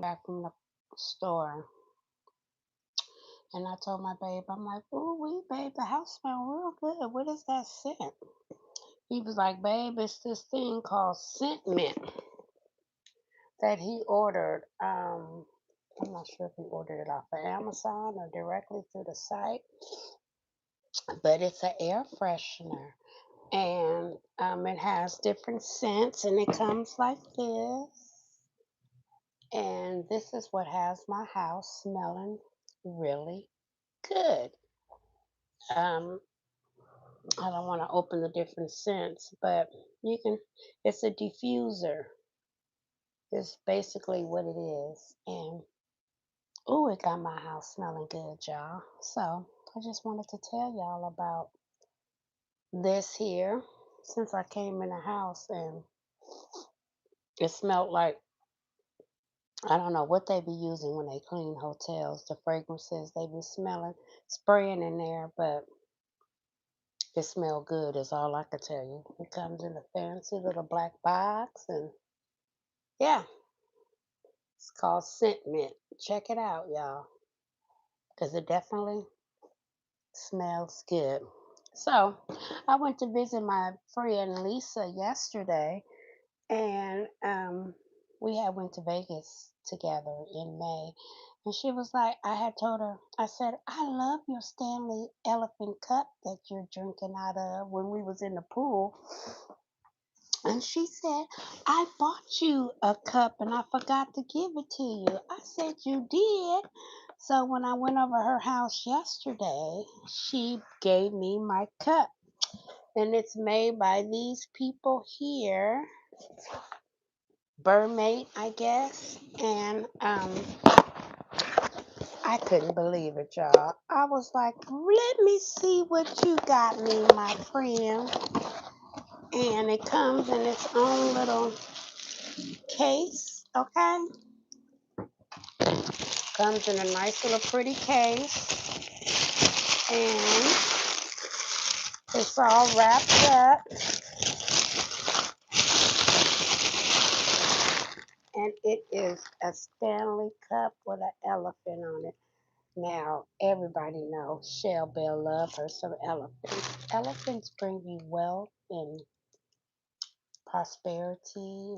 back from the store, and I told my babe, I'm like, "Ooh, wee, babe, the house smells real good. What is that scent?" He was like, "Babe, it's this thing called scent mint that he ordered. I'm not sure if he ordered it off of Amazon or directly through the site, but it's an air freshener, and it has different scents, and it comes like this. And this is what has my house smelling really good. Um, I don't want to open the different scents, but you can, it's a diffuser, is basically what it is. And oh, it got my house smelling good, y'all. So I just wanted to tell y'all about this here since I came in the house, and it smelled like, I don't know what they be using when they clean hotels, the fragrances they be smelling, spraying in there, but it smelled good is all I could tell you. It comes in a fancy little black box, and yeah, it's called Scent Mint. Check it out, y'all, because it definitely smells good. So I went to visit my friend Lisa yesterday, and we had went to Vegas together in May. And she was like, I had told her, I said, I love your Stanley elephant cup that you're drinking out of when we was in the pool. And she said, I bought you a cup and I forgot to give it to you. I said, you did. So when I went over her house yesterday, she gave me my cup. And it's made by these people here, Burmate, I guess. And I couldn't believe it, y'all. I was like, let me see what you got me, my friend. And it comes in its own little case, okay? Comes in a nice little pretty case. And it's all wrapped up. And it is a Stanley cup with an elephant on it. Now, everybody knows Shell Bell loves her some elephants. Elephants bring you wealth and prosperity,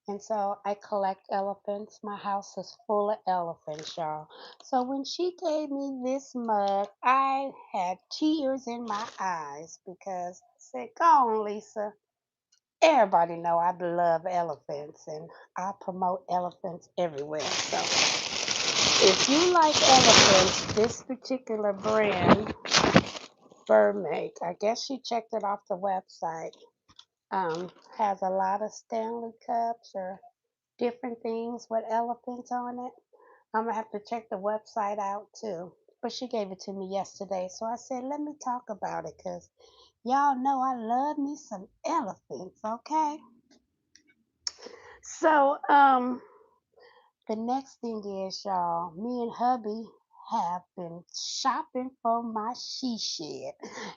and so I collect elephants. My house is full of elephants, y'all. So when she gave me this mug, I had tears in my eyes because I said, "Go on, Lisa." Everybody know I love elephants, and I promote elephants everywhere. So if you like elephants, this particular brand, Burmake, I guess she checked it off the website, has a lot of Stanley cups or different things with elephants on it. I'm gonna have to check the website out too. But she gave it to me yesterday, so I said, let me talk about it because y'all know I love me some elephants, okay? So, the next thing is, y'all, me and hubby have been shopping for my she shed,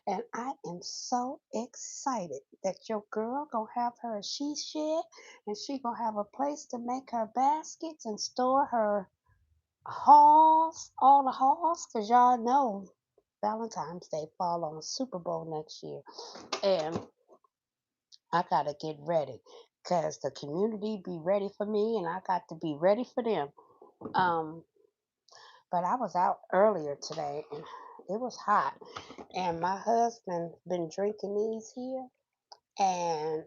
and I am so excited that your girl gonna have her a she shed, and she gonna have a place to make her baskets and store her hauls, all the hauls, cause y'all know Valentine's Day fall on Super Bowl next year, and I gotta get ready, cause the community be ready for me, and I got to be ready for them. Um, but I was out earlier today, and it was hot, and my husband been drinking these here, and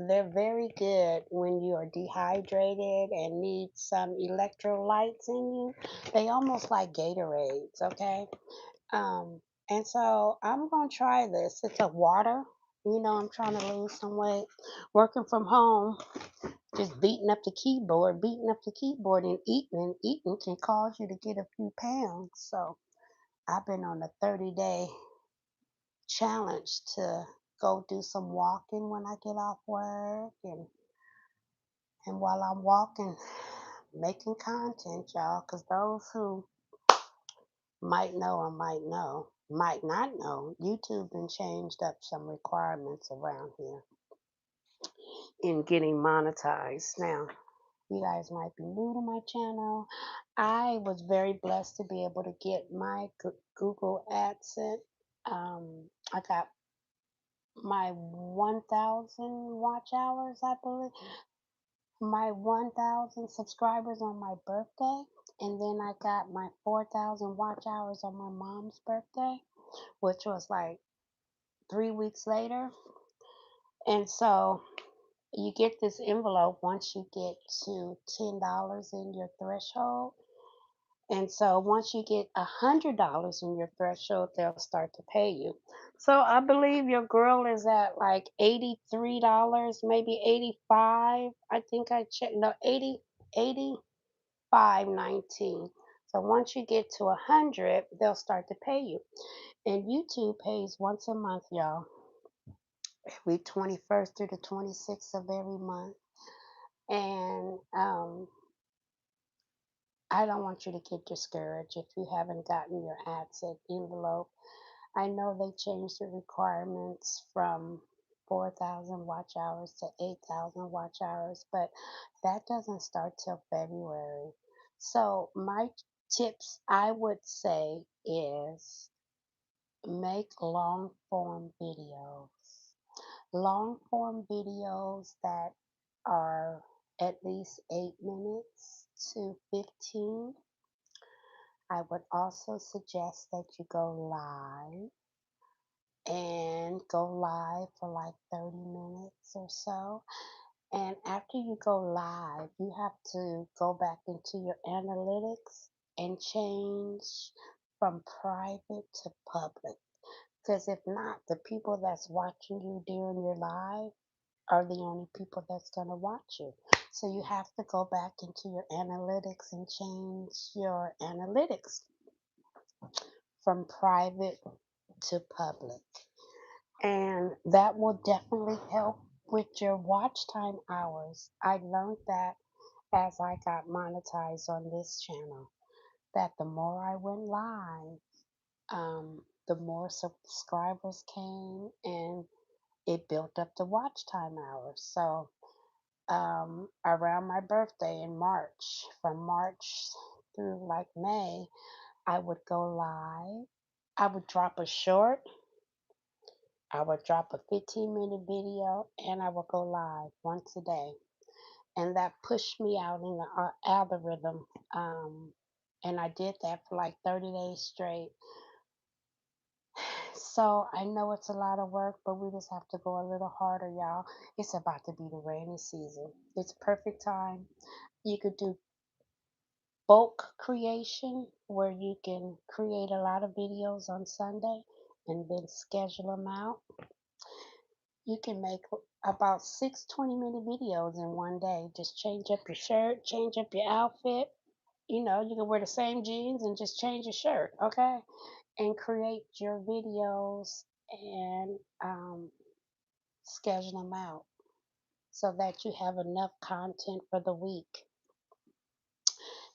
they're very good when you are dehydrated and need some electrolytes in you. They almost like Gatorades, okay? Um, and so I'm gonna try this. It's a water. You know, I'm trying to lose some weight. Working from home, just beating up the keyboard and eating can cause you to get a few pounds. So I've been on a 30-day challenge to go do some walking when I get off work, and while I'm walking, making content, y'all, because those who might know or might not know, YouTube been changed up some requirements around here in getting monetized. Now, You guys might be new to my channel. I was very blessed to be able to get my Google AdSense. I got my 1,000 watch hours, I believe, my 1,000 subscribers on my birthday. And then I got my 4,000 watch hours on my mom's birthday, which was like 3 weeks later. And so you get this envelope once you get to $10 in your threshold. And so once you get $100 in your threshold, they'll start to pay you. So I believe your girl is at like $83, maybe 85. I think I checked. No, 85.19. So once you get to 100, they'll start to pay you. And YouTube pays once a month, y'all. Every 21st through the 26th of every month. And I don't want you to get discouraged if you haven't gotten your AdSense envelope. I know they changed the requirements from 4,000 watch hours to 8,000 watch hours, but that doesn't start till February. So my tips I would say is make long form videos. Long form videos that are at least 8 minutes to 15. I would also suggest that you go live and go live for like 30 minutes or so. And after you go live, you have to go back into your analytics and change from private to public. Because if not, the people that's watching you during your live are the only people that's going to watch you. So you have to go back into your analytics and change your analytics from private to public. And that will definitely help with your watch time hours. I learned that as I got monetized on this channel, that the more I went live, the more subscribers came and it built up the watch time hours. So around my birthday in March, from March through like May, I would go live. I would drop a short. I would drop a 15-minute video and I would go live once a day. And that pushed me out in the algorithm. And I did that for like 30 days straight. So I know it's a lot of work, but we just have to go a little harder, y'all. It's about to be the rainy season. It's perfect time. You could do bulk creation where you can create a lot of videos on Sunday and then schedule them out. You can make about 6 20-minute videos in one day. Just change up your shirt, change up your outfit. You know, you can wear the same jeans and just change your shirt, okay? And create your videos and schedule them out so that you have enough content for the week.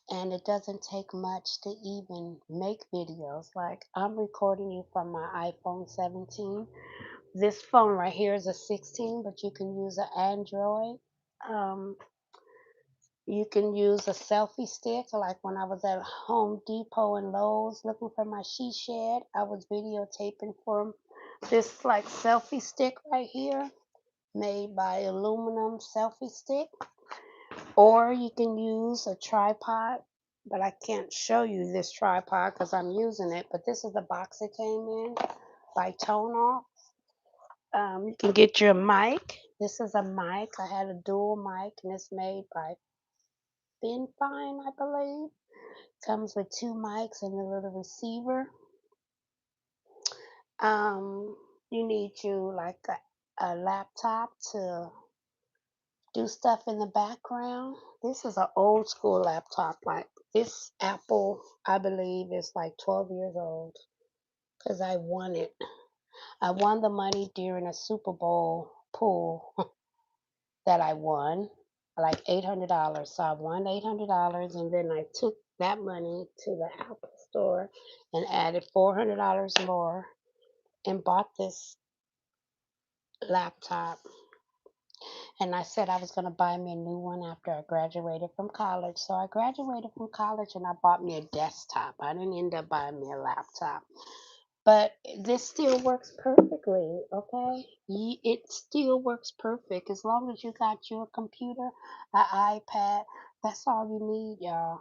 And it doesn't take much to even make videos. Like I'm recording you from my iPhone 17. This phone right here is a 16, but you can use an Android. Um, you can use a selfie stick. Like when I was at Home Depot and Lowe's looking for my she shed, I was videotaping from this like selfie stick right here, made by aluminum selfie stick. Or you can use a tripod, but I can't show you this tripod because I'm using it. But this is the box it came in by Tone Off. You can get your mic. This is a mic. I had a dual mic, and it's made by Fine, I believe. Comes with two mics and a little receiver. You need you like a laptop to do stuff in the background. This is an old school laptop. Like this Apple, I believe, is like 12 years old because I won it. I won the money during a Super Bowl pool that I won, like $800. So I won $800, and then I took that money to the Apple store and added $400 more and bought this laptop. And I said I was going to buy me a new one after I graduated from college. So I graduated from college and I bought me a desktop. I didn't end up buying me a laptop. But this still works perfectly, okay? It still works perfect as long as you got your computer, an iPad. That's all you need, y'all,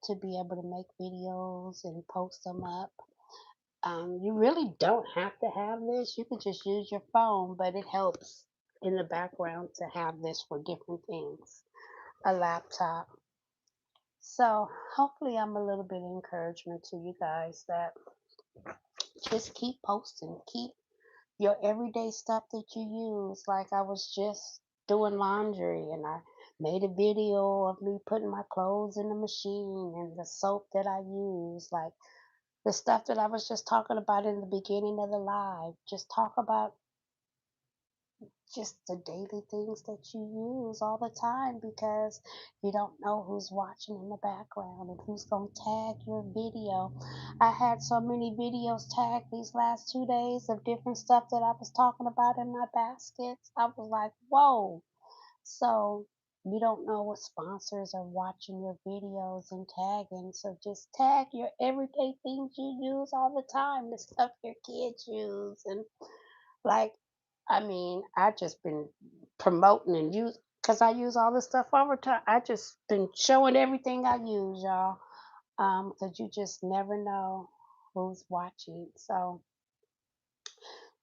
to be able to make videos and post them up. You really don't have to have this. You can just use your phone, but it helps in the background to have this for different things, a laptop. So hopefully I'm a little bit of encouragement to you guys that just keep posting, keep your everyday stuff that you use. Like I was just doing laundry and I made a video of me putting my clothes in the machine and the soap that I use. Like the stuff that I was just talking about in the beginning of the live. Just talk about just the daily things that you use all the time because you don't know who's watching in the background and who's going to tag your video. I had so many videos tagged these last 2 days of different stuff that I was talking about in my baskets. I was like, whoa. So you don't know what sponsors are watching your videos and tagging. So just tag your everyday things you use all the time, the stuff your kids use. And like, I mean, I just been promoting and use because I use all this stuff over time. I just been showing everything I use, y'all. Because you just never know who's watching. So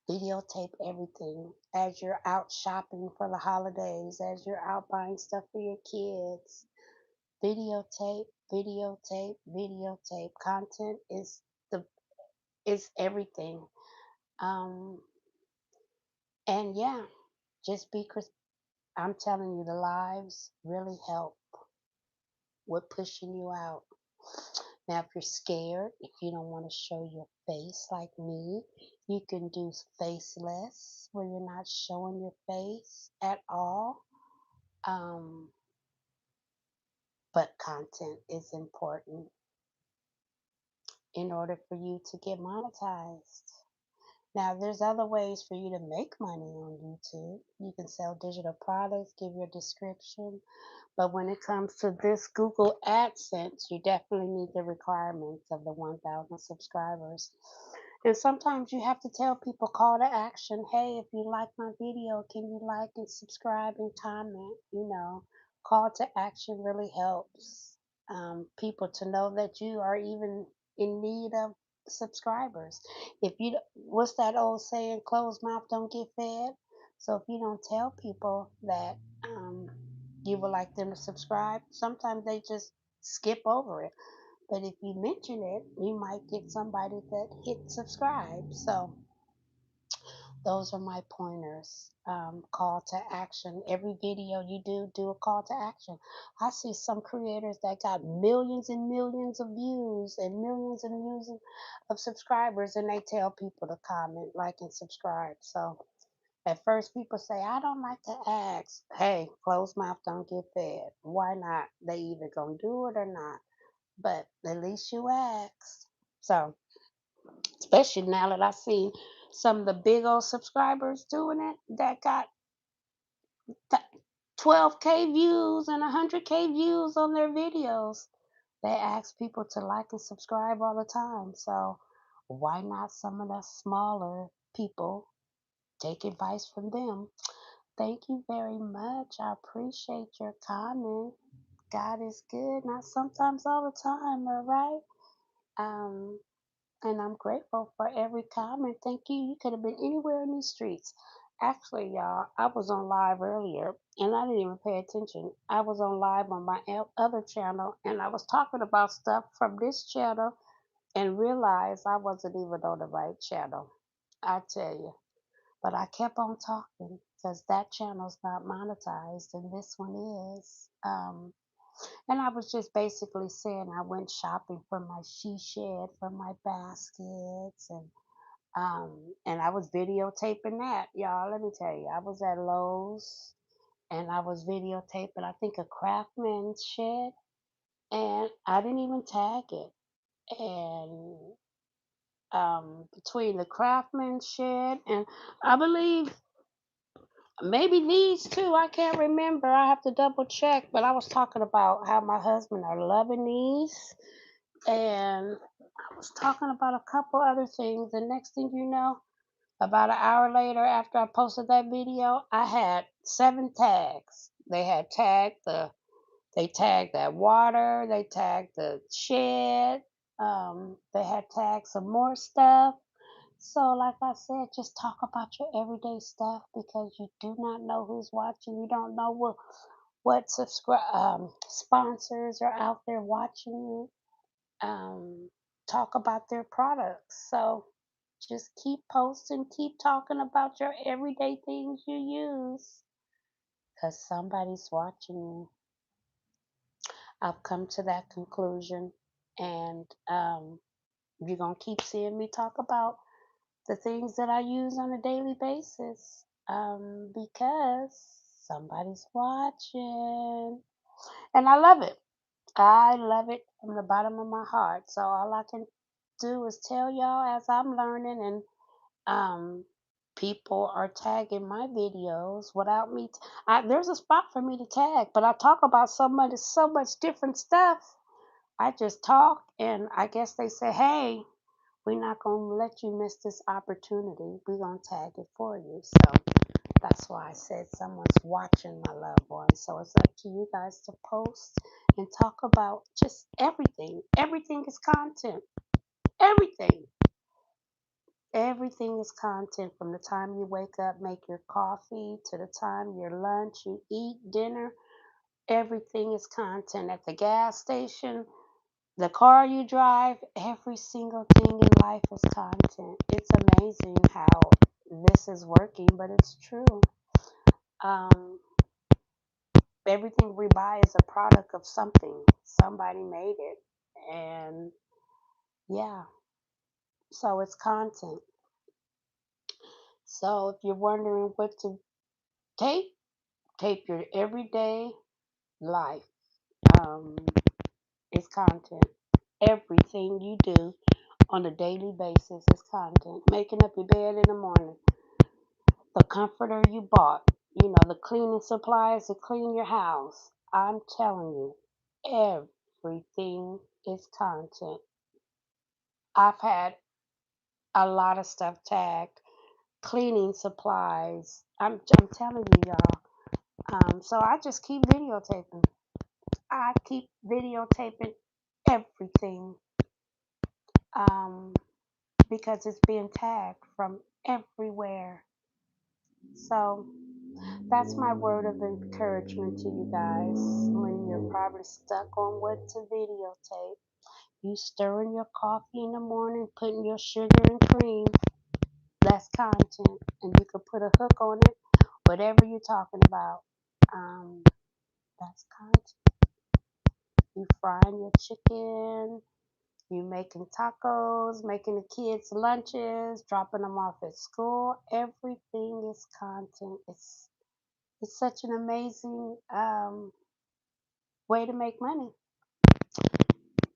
videotape everything as you're out shopping for the holidays, as you're out buying stuff for your kids. Videotape, videotape, videotape. Content the is everything. Um, and yeah, just be I'm telling you, the lives really help with pushing you out. Now, if you're scared, if you don't want to show your face like me, you can do faceless, where you're not showing your face at all. Um, but content is important in order for you to get monetized. Now, there's other ways for you to make money on YouTube. You can sell digital products, give your description. But when it comes to this Google AdSense, you definitely need the requirements of the 1,000 subscribers. And sometimes you have to tell people call to action. Hey, if you like my video, can you like and subscribe and comment? Call to action really helps people to know that you are even in need of subscribers. If you, what's that old saying? Closed mouth don't get fed. So if you don't tell people that you would like them to subscribe, sometimes they just skip over it. But if you mention it, you might get somebody that hit subscribe. So those are my pointers. Call to action. Every video you do a call to action. I see some creators that got millions and millions of views and millions of subscribers, and they tell people to comment, like, and subscribe. So at first, people say, I don't like to ask. Hey, closed mouth don't get fed. Why not? They either gonna do it or not. But at least you asked. So, especially now that I see some of the big old subscribers doing it that got 12K views and 100K views on their videos. They ask people to like and subscribe all the time. So, why not some of the smaller people take advice from them? Thank you very much. I appreciate your comment. God is good, not sometimes all the time, all right? Um, and I'm grateful for every comment. Thank you. You could have been anywhere in these streets. Actually, y'all, I was on live earlier and I didn't even pay attention. I was on live on my other channel and I was talking about stuff from this channel and realized I wasn't even on the right channel. I tell you. But I kept on talking because that channel's not monetized and this one is. And I was just basically saying I went shopping for my she shed, for my baskets, and I was videotaping that, y'all. Let me tell you, I was at Lowe's and I was videotaping, I think, a craftsman's shed, and I didn't even tag it. And between the craftsman shed and I believe Maybe these two. I can't remember. I have to double check. But I was talking about how my husband are loving these, and I was talking about a couple other things. The next thing you know, about an hour later, after I posted that video, I had 7 tags. They had tagged they tagged that water. They tagged the shed. They had tagged some more stuff. So, like I said, just talk about your everyday stuff because you do not know who's watching. You don't know what sponsors are out there watching you. Talk about their products. So, just keep posting, keep talking about your everyday things you use because somebody's watching you. I've come to that conclusion, and you're gonna keep seeing me talk about the things that I use on a daily basis because somebody's watching. And I love it. I love it from the bottom of my heart. So all I can do is tell y'all as I'm learning and um, people are tagging my videos without me. There's a spot for me to tag, but I talk about so much different stuff. I just talk, and I guess they say, "Hey, we're not going to let you miss this opportunity. We're going to tag it for you." So that's why I said someone's watching, my loved ones. So it's up to you guys to post and talk about just everything. Everything is content. Everything. Everything is content from the time you wake up, make your coffee, to the time your lunch, you eat dinner. Everything is content. At the gas station, the car you drive, every single thing in life is content. It's amazing how this is working, but it's true. Um, Everything we buy is a product of something. Somebody made it. And yeah, so it's content. So if you're wondering what to tape, tape your everyday life. Um, it's content. Everything you do on a daily basis is content. Making up your bed in the morning, the comforter you bought, the cleaning supplies to clean your house. I'm telling you, everything is content. I've had a lot of stuff tagged, cleaning supplies. I'm telling you, y'all. So I just keep videotaping. I keep videotaping everything um, because it's being tagged from everywhere. So that's my word of encouragement to you guys when you're probably stuck on what to videotape. You stirring your coffee in the morning, putting your sugar and cream, that's content. And you can put a hook on it, whatever you're talking about. Um, that's content. You frying your chicken, you making tacos, making the kids lunches, dropping them off at school. Everything is content. It's such an amazing way to make money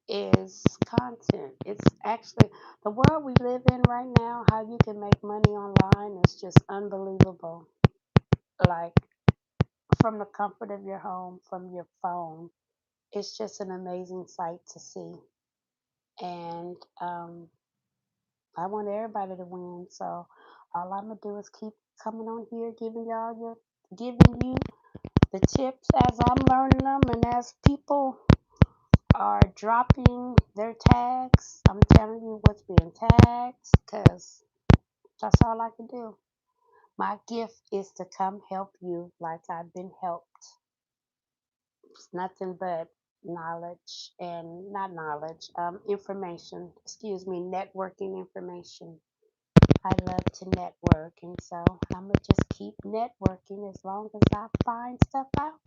is content. It's actually the world we live in right now, how you can make money online is just unbelievable. Like from the comfort of your home, from your phone. It's just an amazing sight to see. And I want everybody to win. So all I'm gonna do is keep coming on here, giving you the tips as I'm learning them, and as people are dropping their tags, I'm telling you what's being tagged, because that's all I can do. My gift is to come help you like I've been helped. It's nothing but knowledge and not knowledge, information, excuse me, networking information. I love to network, and so I'm gonna just keep networking as long as I find stuff out.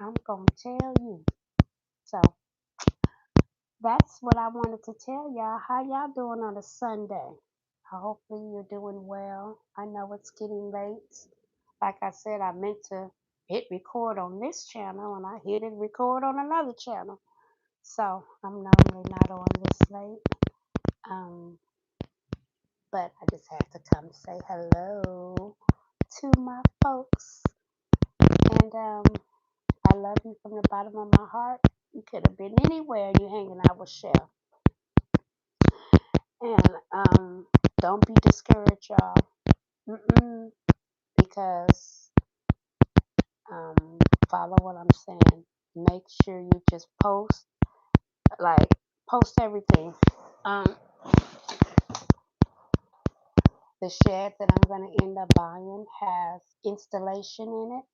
I'm gonna tell you. So that's what I wanted to tell y'all. How y'all doing on a Sunday? Hopefully you're doing well. I know it's getting late. Like I said, I meant to hit record on this channel and I hit it record on another channel. So I'm normally not on this late. Um, but I just had to come say hello to my folks. And I love you from the bottom of my heart. You could have been anywhere you hanging out with Chef. And don't be discouraged, y'all. Because follow what I'm saying. Make sure you just post, post everything. The shed that I'm going to end up buying has installation in it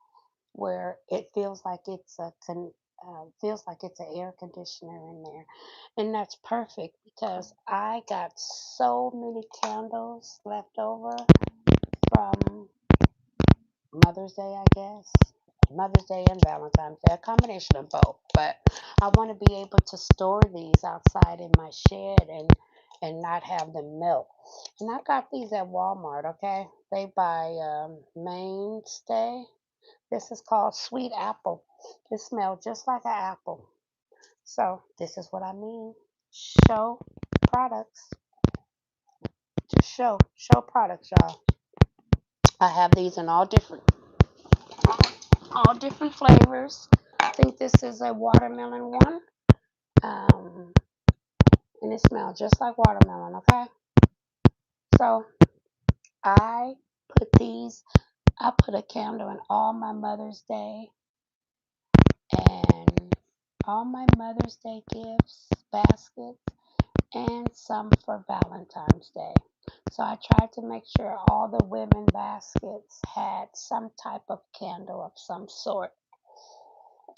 where it feels like it's an air conditioner in there, and that's perfect because I got so many candles left over from Mother's Day, I guess. Mother's Day and Valentine's Day, a combination of both. But I want to be able to store these outside in my shed and not have them melt. And I got these at Walmart, okay? They buy Mainstay. This is called Sweet Apple. It smells just like an apple. So this is what I mean. Show products. Just show products, y'all. I have these in all different flavors. I think this is a watermelon one. And it smells just like watermelon, okay? So I I put a candle in all my Mother's Day and all my Mother's Day gifts, baskets, and some for Valentine's Day. So I tried to make sure all the women baskets had some type of candle of some sort.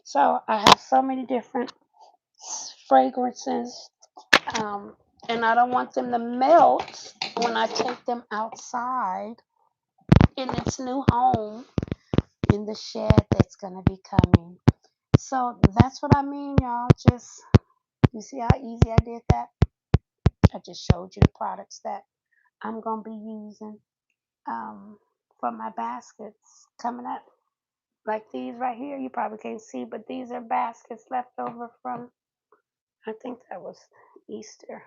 So I have so many different fragrances, and I don't want them to melt when I take them outside in its new home in the shed that's going to be coming. So that's what I mean, y'all. Just, you see how easy I did that? I just showed you the products that I'm going to be using for my baskets coming up. Like these right here, you probably can't see, but these are baskets left over from, I think that was Easter.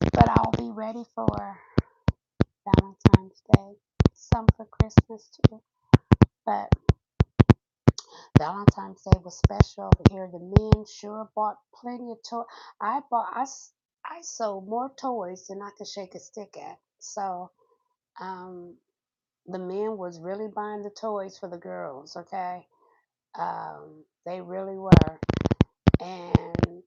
But I'll be ready for Valentine's Day, some for Christmas too. But Valentine's Day was special over here. The men sure bought plenty of toys. I sold more toys than I could shake a stick at. So um, the men was really buying the toys for the girls. Okay, they really were. And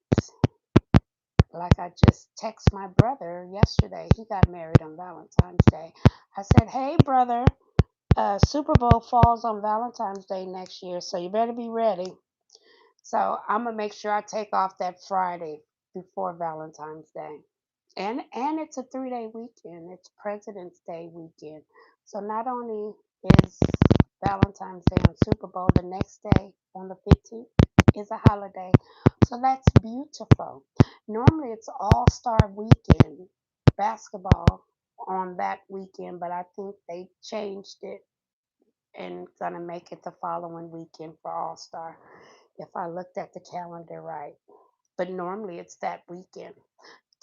like I just text my brother yesterday. He got married on Valentine's Day. I said, "Hey, brother, Super Bowl falls on Valentine's Day next year, so you better be ready." So I'm gonna make sure I take off that Friday before Valentine's Day. And it's a 3-day weekend. It's President's Day weekend. So not only is Valentine's Day on Super Bowl, the next day on the 15th is a holiday. So that's beautiful. Normally it's All-Star weekend basketball on that weekend, but I think they changed it and gonna make it the following weekend for All-Star if I looked at the calendar right. But normally it's that weekend.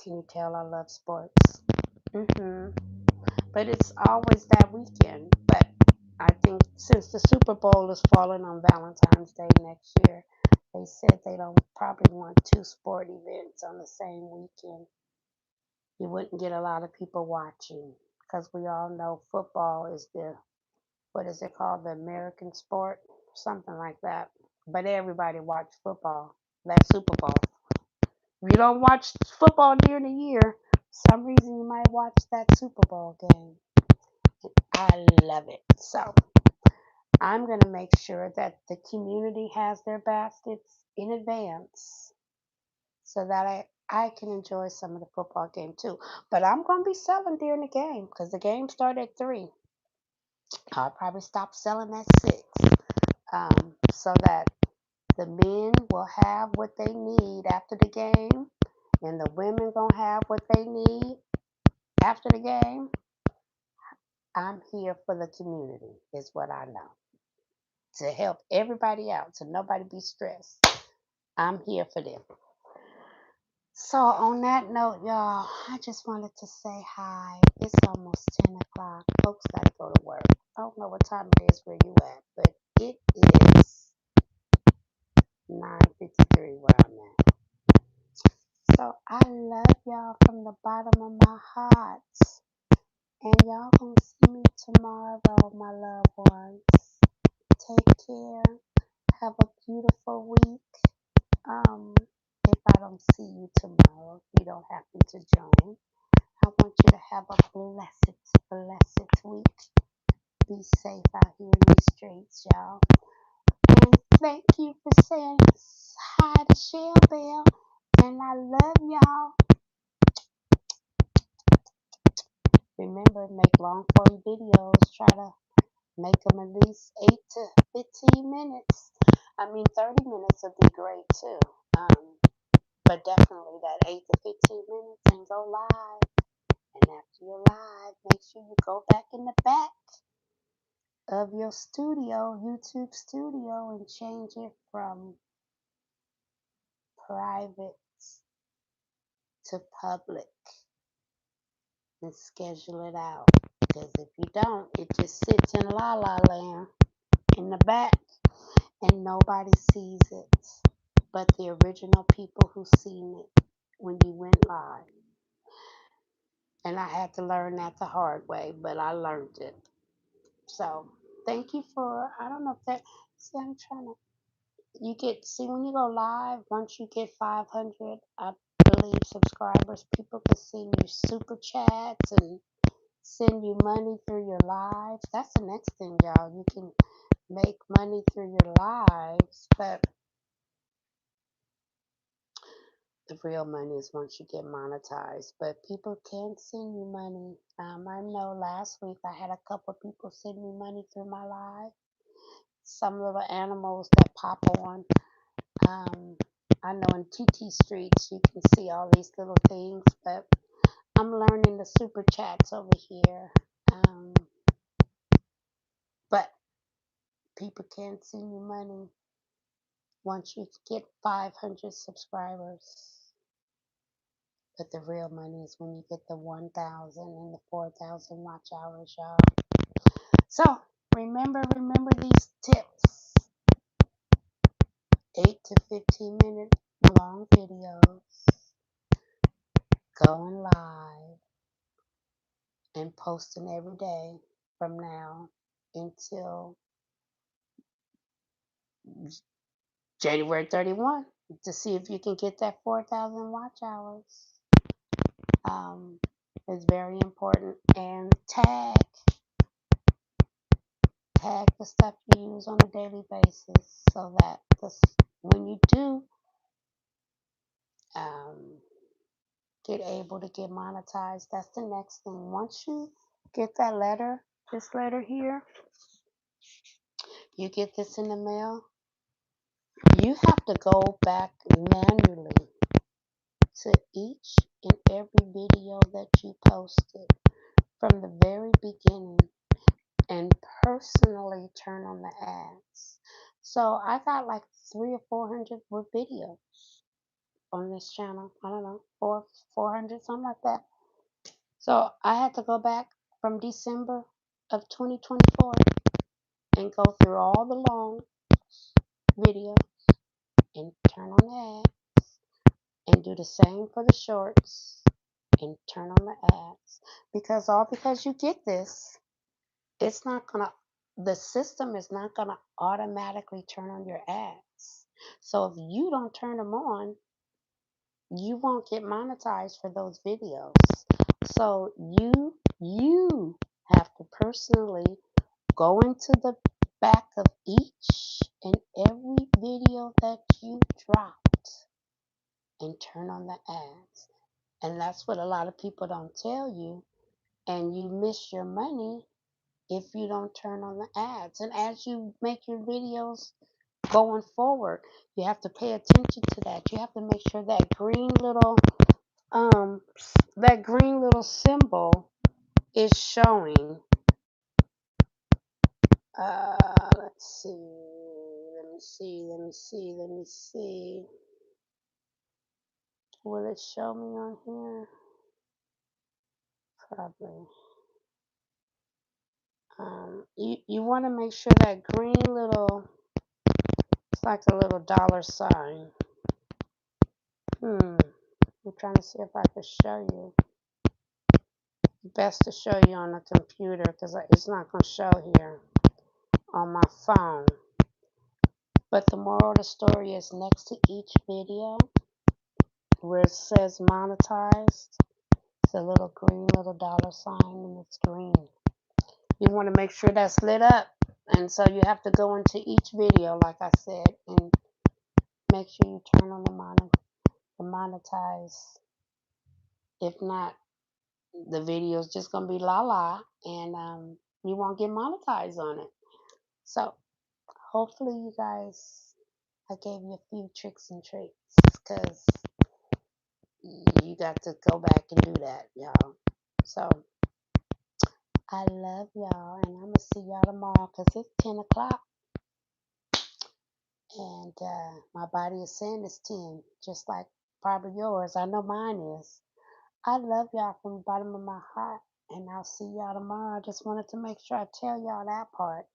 Can you tell I love sports? hmm But it's always that weekend. But I think since the Super Bowl is falling on Valentine's Day next year, they said they don't probably want two sport events on the same weekend. You wouldn't get a lot of people watching because we all know football is what is it called? The American sport? Something like that. But everybody watch football, that Super Bowl. If you don't watch football during the year, some reason you might watch that Super Bowl game. I love it. So I'm going to make sure that the community has their baskets in advance so that I can enjoy some of the football game too. But I'm going to be selling during the game because the game started at 3. I'll probably stop selling at 6 so that the men will have what they need after the game and the women going to have what they need after the game. I'm here for the community, is what I know. To help everybody out, so nobody be stressed. I'm here for them. So on that note, y'all, I just wanted to say hi. It's almost 10 o'clock. Folks got to go to work. I don't know what time it is where you at, but it is 9:53 where I'm at. So I love y'all from the bottom of my heart. And y'all gonna see me tomorrow, my loved ones. Take care. Have a beautiful week. If I don't see you tomorrow, if you don't happen to join, I want you to have a blessed week. Be safe out here in these streets, y'all. And thank you for saying hi to Shell Bell. And I love y'all. Remember, make long form videos. Try to make them at least 8 to 15 minutes. 30 minutes would be great too. But definitely that 8 to 15 minutes and go live. And after you're live, make sure you go back in the back of your studio, YouTube studio, and change it from private to public and schedule it out. Because if you don't, it just sits in la la land in the back and nobody sees it but the original people who seen it when you went live. And I had to learn that the hard way, but I learned it. So thank you for, I don't know if that, see, I'm trying to, when you go live, once you get 500, I believe, subscribers, people can send you super chats and send you money through your lives. That's the next thing, y'all. You can make money through your lives, but the real money is once you get monetized. But people can send you money. I know last week I had a couple people send me money through my live. Some little animals that pop on. I know in TT Streets you can see all these little things, but I'm learning the super chats over here. But people can send you money once you get 500 subscribers. But the real money is when you get the 1,000 and the 4,000 watch hours, y'all. So remember these tips. 8 to 15 minute long videos, going live, and posting every day from now until January 31 to see if you can get that 4,000 watch hours. It's very important. And tag the stuff you use on a daily basis so that when you do get able to get monetized, that's the next thing. Once you get that letter, this letter here, you get this in the mail, you have to go back manually to each and every video that you posted from the very beginning and personally turn on the ads. So I got like 300 or 400 videos on this channel. I don't know, 400, something like that. So I had to go back from December of 2024 and go through all the long videos and turn on the ads and do the same for the shorts and turn on the ads. Because you get this, it's not gonna, the system is not gonna automatically turn on your ads. So if you don't turn them on, you won't get monetized for those videos. So you have to personally go into the back of each and every video that you dropped and turn on the ads. And that's what a lot of people don't tell you. And you miss your money if you don't turn on the ads. And as you make your videos going forward, you have to pay attention to that. You have to make sure that green little symbol is showing. Let's see. Let me see. Will it show me on here? Probably. You want to make sure that green little, it's like a little dollar sign. I'm trying to see if I can show you. Best to show you on the computer because it's not going to show here on my phone. But the moral of the story is next to each video where it says monetized, it's a little green little dollar sign and it's green. You want to make sure that's lit up. And so you have to go into each video, like I said, and make sure you turn on the monetize. If not, the video is just going to be la la and you won't get monetized on it. So hopefully you guys, I gave you a few tricks and tricks because you got to go back and do that, y'all. So I love y'all, and I'm going to see y'all tomorrow because it's 10 o'clock. And my body is saying it's 10, just like probably yours. I know mine is. I love y'all from the bottom of my heart, and I'll see y'all tomorrow. I just wanted to make sure I tell y'all that part.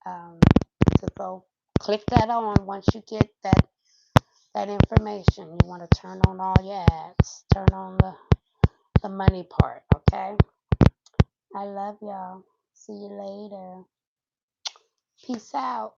To go click that on once you get that information. You want to turn on all your ads. Turn on the money part, okay? I love y'all. See you later. Peace out.